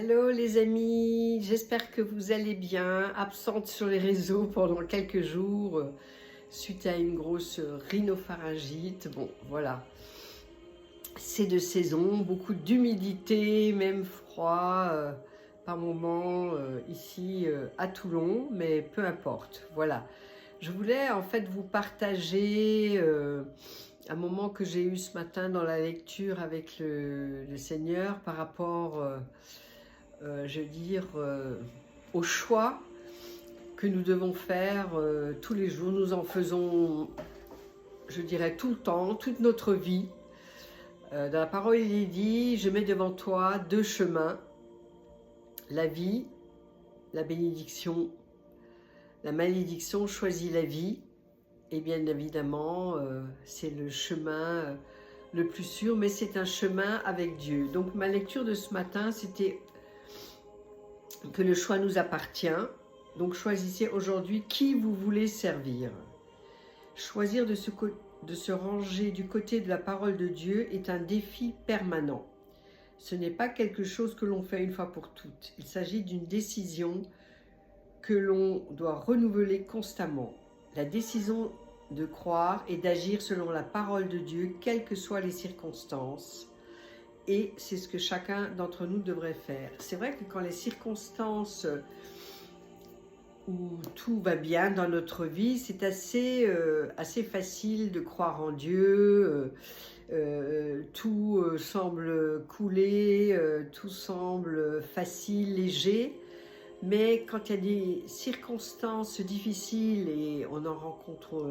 Hello les amis, j'espère que vous allez bien. Absente sur les réseaux pendant quelques jours suite à une grosse rhinopharyngite. Bon, voilà, c'est de saison, beaucoup d'humidité, même froid par moment ici à Toulon, mais peu importe. Voilà, je voulais en fait vous partager un moment que j'ai eu ce matin dans la lecture avec le Seigneur par rapport je veux dire, au choix que nous devons faire tous les jours. Nous en faisons, je dirais, tout le temps, toute notre vie. Dans la parole, il est dit, je mets devant toi deux chemins, la vie, la bénédiction. La malédiction choisit la vie, et bien évidemment, c'est le chemin le plus sûr, mais c'est un chemin avec Dieu. Donc ma lecture de ce matin, c'était que le choix nous appartient. Donc choisissez aujourd'hui qui vous voulez servir. Choisir de se ranger du côté de la parole de Dieu est un défi permanent. Ce n'est pas quelque chose que l'on fait une fois pour toutes. Il s'agit d'une décision que l'on doit renouveler constamment. La décision de croire et d'agir selon la parole de Dieu, quelles que soient les circonstances. Et c'est ce que chacun d'entre nous devrait faire. C'est vrai que quand les circonstances où tout va bien dans notre vie, c'est assez facile de croire en Dieu, tout semble couler, tout semble facile, léger. Mais quand il y a des circonstances difficiles, et on en rencontre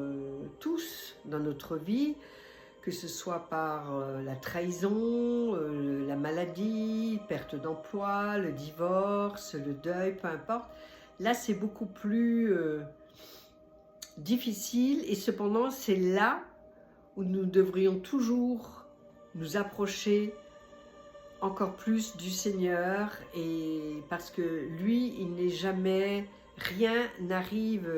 tous dans notre vie, que ce soit par la trahison, la maladie, perte d'emploi, le divorce, le deuil, peu importe. Là, c'est beaucoup plus difficile et cependant, c'est là où nous devrions toujours nous approcher encore plus du Seigneur, et parce que lui, il n'est jamais, rien n'arrive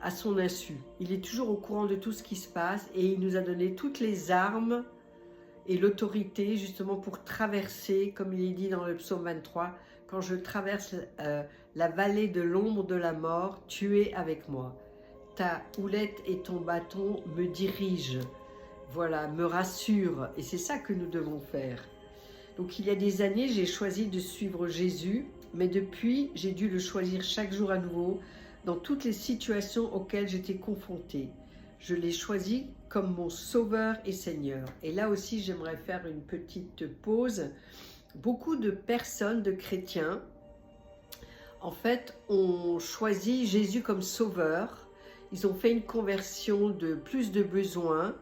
à son insu. Il est toujours au courant de tout ce qui se passe et il nous a donné toutes les armes et l'autorité justement pour traverser, comme il est dit dans le psaume 23, quand je traverse la vallée de l'ombre de la mort, tu es avec moi. Ta houlette et ton bâton me dirigent, voilà, me rassurent, et c'est ça que nous devons faire. Donc il y a des années, j'ai choisi de suivre Jésus, mais depuis, j'ai dû le choisir chaque jour à nouveau, dans toutes les situations auxquelles j'étais confrontée. Je l'ai choisi comme mon sauveur et Seigneur. Et là aussi, j'aimerais faire une petite pause. Beaucoup de personnes, de chrétiens, en fait, ont choisi Jésus comme sauveur. Ils ont fait une conversion de plus de besoins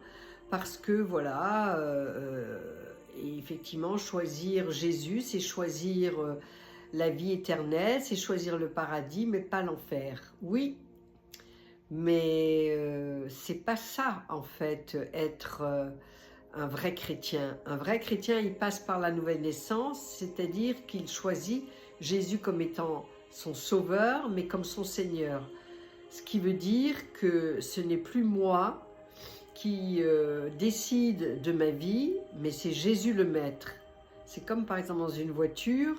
parce que, voilà, et effectivement, choisir Jésus, c'est choisir la vie éternelle, c'est choisir le paradis, mais pas l'enfer. Oui, mais c'est pas ça, en fait, être un vrai chrétien. Un vrai chrétien, il passe par la nouvelle naissance, c'est-à-dire qu'il choisit Jésus comme étant son sauveur, mais comme son Seigneur. Ce qui veut dire que ce n'est plus moi qui décide de ma vie, mais c'est Jésus le maître. C'est comme par exemple dans une voiture,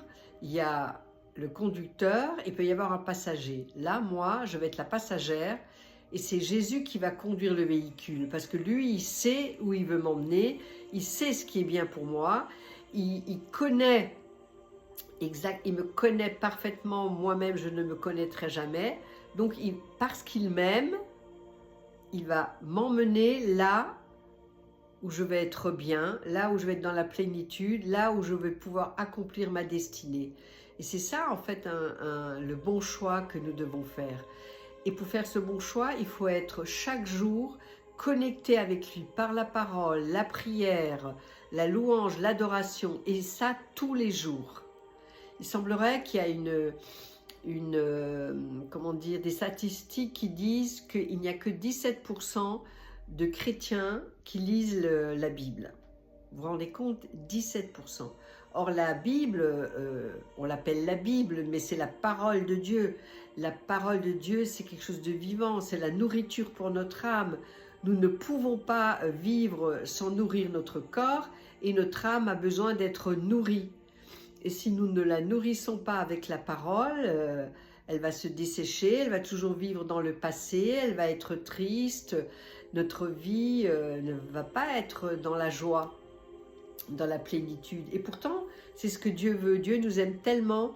il y a le conducteur, il peut y avoir un passager. Là, moi, je vais être la passagère et c'est Jésus qui va conduire le véhicule parce que lui, il sait où il veut m'emmener, il sait ce qui est bien pour moi, il connaît exact, il me connaît parfaitement, moi-même je ne me connaîtrai jamais, donc parce qu'il m'aime, il va m'emmener là où je vais être bien, là où je vais être dans la plénitude, là où je vais pouvoir accomplir ma destinée. Et c'est ça en fait le bon choix que nous devons faire. Et pour faire ce bon choix, il faut être chaque jour connecté avec lui par la parole, la prière, la louange, l'adoration, et ça tous les jours. Il semblerait qu'il y a comment dire, des statistiques qui disent qu'il n'y a que 17% de chrétiens qui lisent la Bible. Vous vous rendez compte? 17%. Or la Bible, on l'appelle la Bible, mais c'est la parole de Dieu. La parole de Dieu, c'est quelque chose de vivant, c'est la nourriture pour notre âme. Nous ne pouvons pas vivre sans nourrir notre corps, et notre âme a besoin d'être nourrie. Et si nous ne la nourrissons pas avec la parole, elle va se dessécher, elle va toujours vivre dans le passé, elle va être triste, notre vie ne va pas être dans la joie, dans la plénitude. Et pourtant, c'est ce que Dieu veut. Dieu nous aime tellement,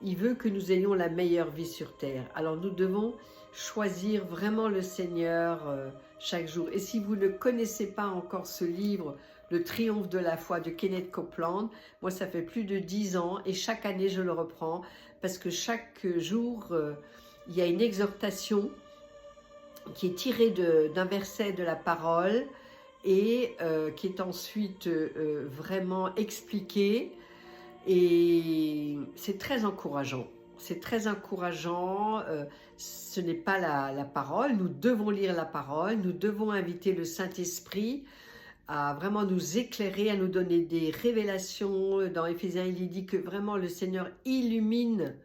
il veut que nous ayons la meilleure vie sur terre. Alors nous devons choisir vraiment le Seigneur chaque jour. Et si vous ne connaissez pas encore ce livre, Le triomphe de la foi de Kenneth Copeland, moi ça fait plus de 10 ans et chaque année je le reprends parce que chaque jour il y a une exhortation qui est tirée d'un verset de la parole et qui est ensuite vraiment expliquée, et c'est très encourageant. C'est très encourageant, ce n'est pas la parole, nous devons lire la parole, nous devons inviter le Saint-Esprit à vraiment nous éclairer, à nous donner des révélations. Dans Éphésiens, il est dit que vraiment le Seigneur illumine,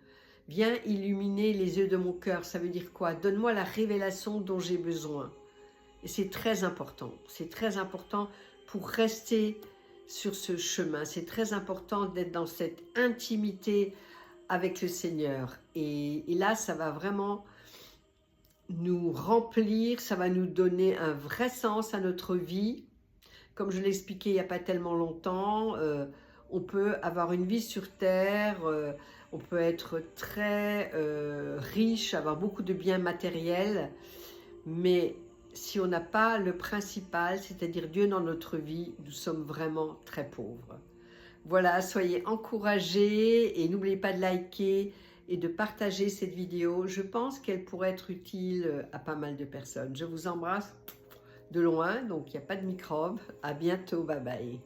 viens illuminer les yeux de mon cœur. Ça veut dire quoi? Donne-moi la révélation dont j'ai besoin. Et c'est très important pour rester sur ce chemin. C'est très important d'être dans cette intimité avec le Seigneur. Et là, ça va vraiment nous remplir, ça va nous donner un vrai sens à notre vie. Comme je l'ai expliqué il n'y a pas tellement longtemps, on peut avoir une vie sur terre, on peut être très riche, avoir beaucoup de biens matériels, mais si on n'a pas le principal, c'est-à-dire Dieu dans notre vie, nous sommes vraiment très pauvres. Voilà, soyez encouragés et n'oubliez pas de liker et de partager cette vidéo. Je pense qu'elle pourrait être utile à pas mal de personnes. Je vous embrasse de loin, donc il n'y a pas de microbes. À bientôt, bye bye.